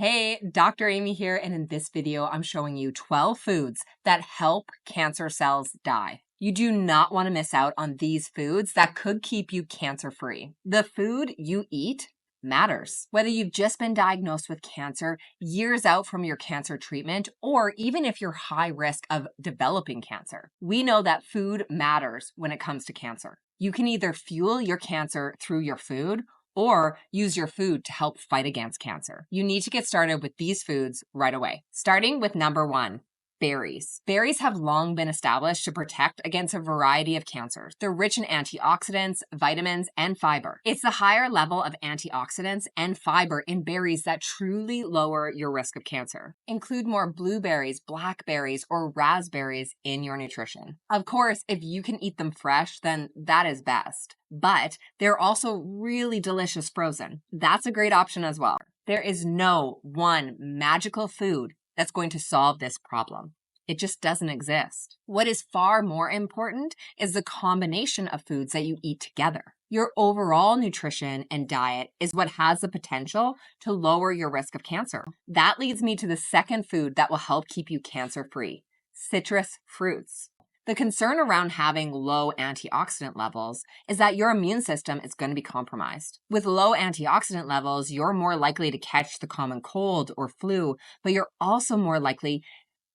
Hey, Dr. Amy here, and in this video, I'm showing you 12 foods that help cancer cells die. You do not want to miss out on these foods that could keep you cancer-free. The food you eat matters. Whether you've just been diagnosed with cancer, years out from your cancer treatment, or even if you're high risk of developing cancer, we know that food matters when it comes to cancer. You can either fuel your cancer through your food or use your food to help fight against cancer. You need to get started with these foods right away. Starting with number 1, berries. Berries have long been established to protect against a variety of cancers. They're rich in antioxidants, vitamins, and fiber. It's the higher level of antioxidants and fiber in berries that truly lower your risk of cancer. Include more blueberries, blackberries, or raspberries in your nutrition. Of course, if you can eat them fresh, then that is best. But they're also really delicious frozen. That's a great option as well. There is no one magical food that's going to solve this problem. It just doesn't exist. What is far more important is the combination of foods that you eat together. Your overall nutrition and diet is what has the potential to lower your risk of cancer. That leads me to the second food that will help keep you cancer-free: citrus fruits. The concern around having low antioxidant levels is that your immune system is going to be compromised. With low antioxidant levels, you're more likely to catch the common cold or flu, but you're also more likely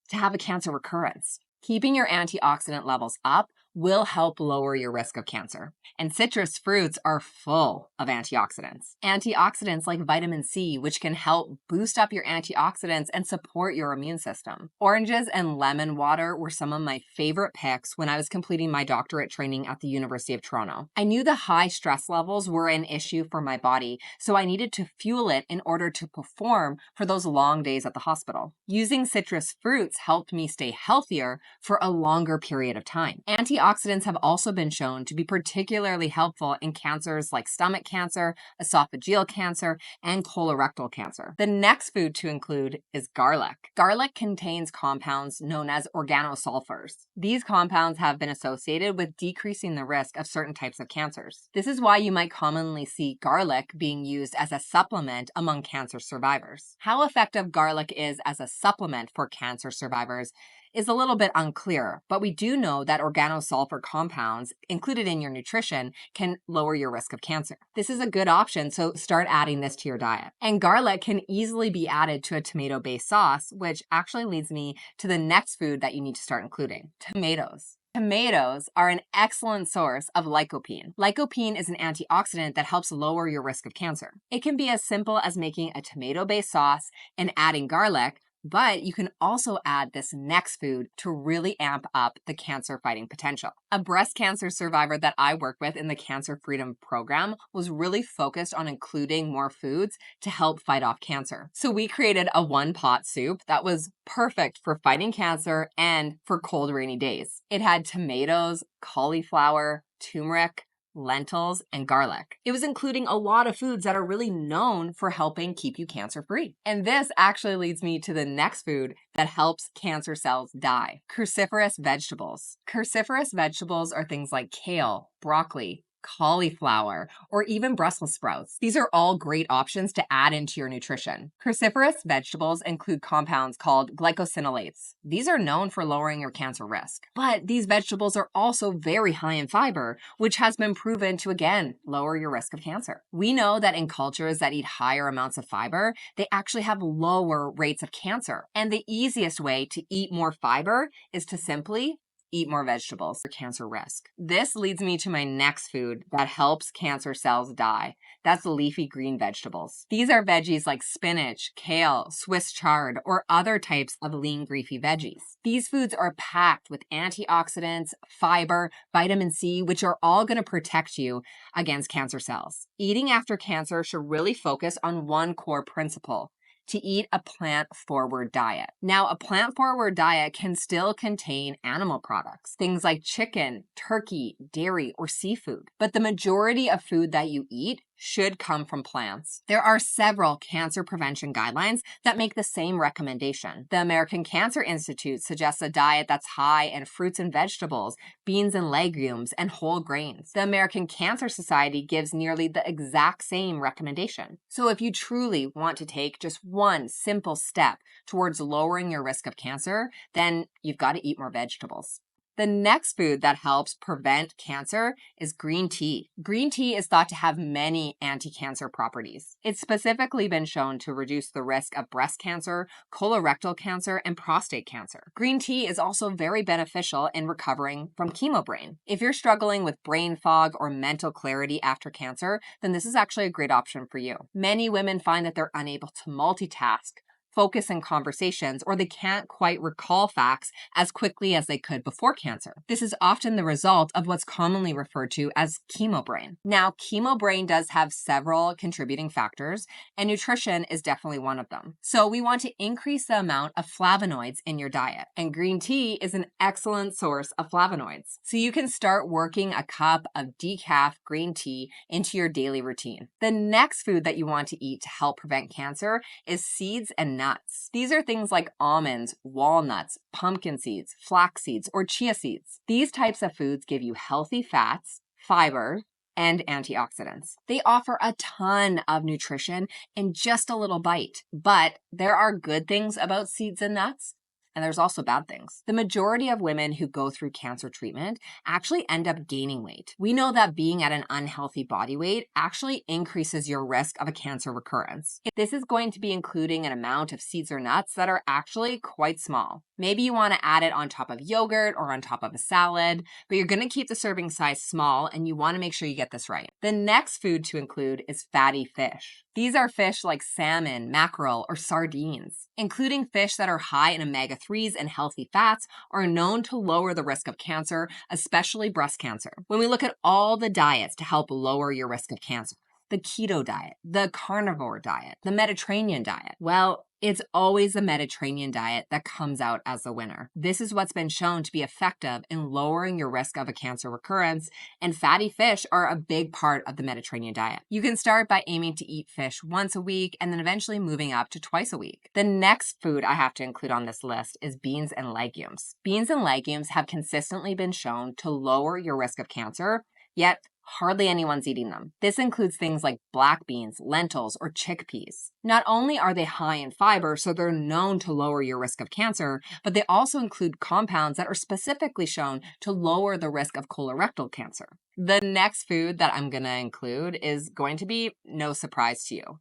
to have a cancer recurrence. Keeping your antioxidant levels up will help lower your risk of cancer. And citrus fruits are full of antioxidants. Antioxidants like vitamin C, which can help boost up your antioxidants and support your immune system. Oranges and lemon water were some of my favorite picks when I was completing my doctorate training at the University of Toronto. I knew the high stress levels were an issue for my body, so I needed to fuel it in order to perform for those long days at the hospital. Using citrus fruits helped me stay healthier for a longer period of time. Antioxidants have also been shown to be particularly helpful in cancers like stomach cancer, esophageal cancer, and colorectal cancer. The next food to include is garlic. Garlic contains compounds known as organosulfurs. These compounds have been associated with decreasing the risk of certain types of cancers. This is why you might commonly see garlic being used as a supplement among cancer survivors. How effective garlic is as a supplement for cancer survivors is a little bit unclear, but we do know that organosulfur compounds included in your nutrition can lower your risk of cancer. This is a good option, so start adding this to your diet. And garlic can easily be added to a tomato-based sauce, which actually leads me to the next food that you need to start including: tomatoes. Tomatoes are an excellent source of lycopene. Lycopene is an antioxidant that helps lower your risk of cancer. It can be as simple as making a tomato-based sauce and adding garlic, but you can also add this next food to really amp up the cancer fighting potential. A breast cancer survivor that I work with in the Cancer Freedom Program was really focused on including more foods to help fight off cancer. So we created a one-pot soup that was perfect for fighting cancer and for cold, rainy days. It had tomatoes, cauliflower, turmeric, lentils, and garlic. It was including a lot of foods that are really known for helping keep you cancer-free. And this actually leads me to the next food that helps cancer cells die: cruciferous vegetables. Cruciferous vegetables are things like kale, broccoli, cauliflower, or even Brussels sprouts. These are all great options to add into your nutrition. Cruciferous vegetables include compounds called glycosinolates. These are known for lowering your cancer risk. But these vegetables are also very high in fiber, which has been proven to, again, lower your risk of cancer. We know that in cultures that eat higher amounts of fiber, they actually have lower rates of cancer. And the easiest way to eat more fiber is to simply eat more vegetables for cancer risk. This leads me to my next food that helps cancer cells die. That's leafy green vegetables. These are veggies like spinach, kale, Swiss chard, or other types of lean, leafy veggies. These foods are packed with antioxidants, fiber, vitamin C, which are all going to protect you against cancer cells. Eating after cancer should really focus on one core principle: to eat a plant-forward diet. Now, a plant-forward diet can still contain animal products, things like chicken, turkey, dairy, or seafood. But the majority of food that you eat should come from plants. There are several cancer prevention guidelines that make the same recommendation. The American Cancer Institute suggests a diet that's high in fruits and vegetables, beans and legumes, and whole grains. The American Cancer Society gives nearly the exact same recommendation. So if you truly want to take just one simple step towards lowering your risk of cancer, then you've got to eat more vegetables. The next food that helps prevent cancer is green tea. Green tea is thought to have many anti-cancer properties. It's specifically been shown to reduce the risk of breast cancer, colorectal cancer, and prostate cancer. Green tea is also very beneficial in recovering from chemo brain. If you're struggling with brain fog or mental clarity after cancer, then this is actually a great option for you. Many women find that they're unable to multitask, focus in conversations, or they can't quite recall facts as quickly as they could before cancer. This is often the result of what's commonly referred to as chemo brain. Now, chemo brain does have several contributing factors, and nutrition is definitely one of them. So we want to increase the amount of flavonoids in your diet, and green tea is an excellent source of flavonoids. So you can start working a cup of decaf green tea into your daily routine. The next food that you want to eat to help prevent cancer is seeds and nuts. These are things like almonds, walnuts, pumpkin seeds, flax seeds, or chia seeds. These types of foods give you healthy fats, fiber, and antioxidants. They offer a ton of nutrition in just a little bite, but there are good things about seeds and nuts, and there's also bad things. The majority of women who go through cancer treatment actually end up gaining weight. We know that being at an unhealthy body weight actually increases your risk of a cancer recurrence. This is going to be including an amount of seeds or nuts that are actually quite small. Maybe you want to add it on top of yogurt or on top of a salad, but you're going to keep the serving size small, and you want to make sure you get this right. The next food to include is fatty fish. These are fish like salmon, mackerel, or sardines. Including fish that are high in omega-3s and healthy fats are known to lower the risk of cancer, especially breast cancer. When we look at all the diets to help lower your risk of cancer, the keto diet, the carnivore diet, the Mediterranean diet, well, it's always the Mediterranean diet that comes out as the winner. This is what's been shown to be effective in lowering your risk of a cancer recurrence, and fatty fish are a big part of the Mediterranean diet. You can start by aiming to eat fish once a week and then eventually moving up to twice a week. The next food I have to include on this list is beans and legumes. Beans and legumes have consistently been shown to lower your risk of cancer, yet hardly anyone's eating them. This includes things like black beans, lentils, or chickpeas. Not only are they high in fiber, so they're known to lower your risk of cancer, but they also include compounds that are specifically shown to lower the risk of colorectal cancer. The next food that I'm going to include is going to be no surprise to you.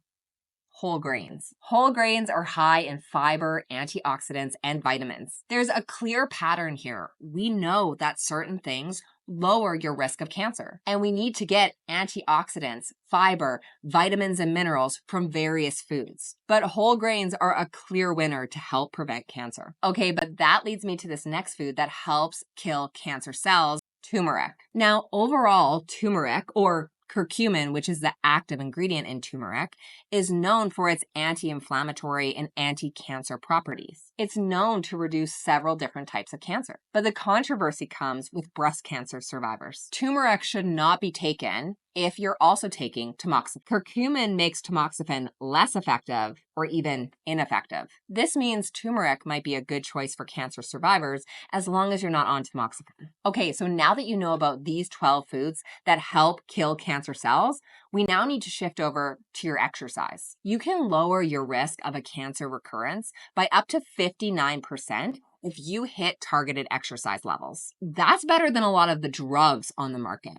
Whole grains. Whole grains are high in fiber, antioxidants, and vitamins. There's a clear pattern here. We know that certain things lower your risk of cancer, and we need to get antioxidants, fiber, vitamins, and minerals from various foods. But whole grains are a clear winner to help prevent cancer. Okay, but that leads me to this next food that helps kill cancer cells, turmeric. Now, overall, turmeric, or curcumin, which is the active ingredient in turmeric, is known for its anti-inflammatory and anti-cancer properties. It's known to reduce several different types of cancer. But the controversy comes with breast cancer survivors. Turmeric should not be taken if you're also taking tamoxifen. Curcumin makes tamoxifen less effective or even ineffective. This means turmeric might be a good choice for cancer survivors as long as you're not on tamoxifen. Okay, so now that you know about these 12 foods that help kill cancer cells, we now need to shift over to your exercise. You can lower your risk of a cancer recurrence by up to 59% if you hit targeted exercise levels. That's better than a lot of the drugs on the market.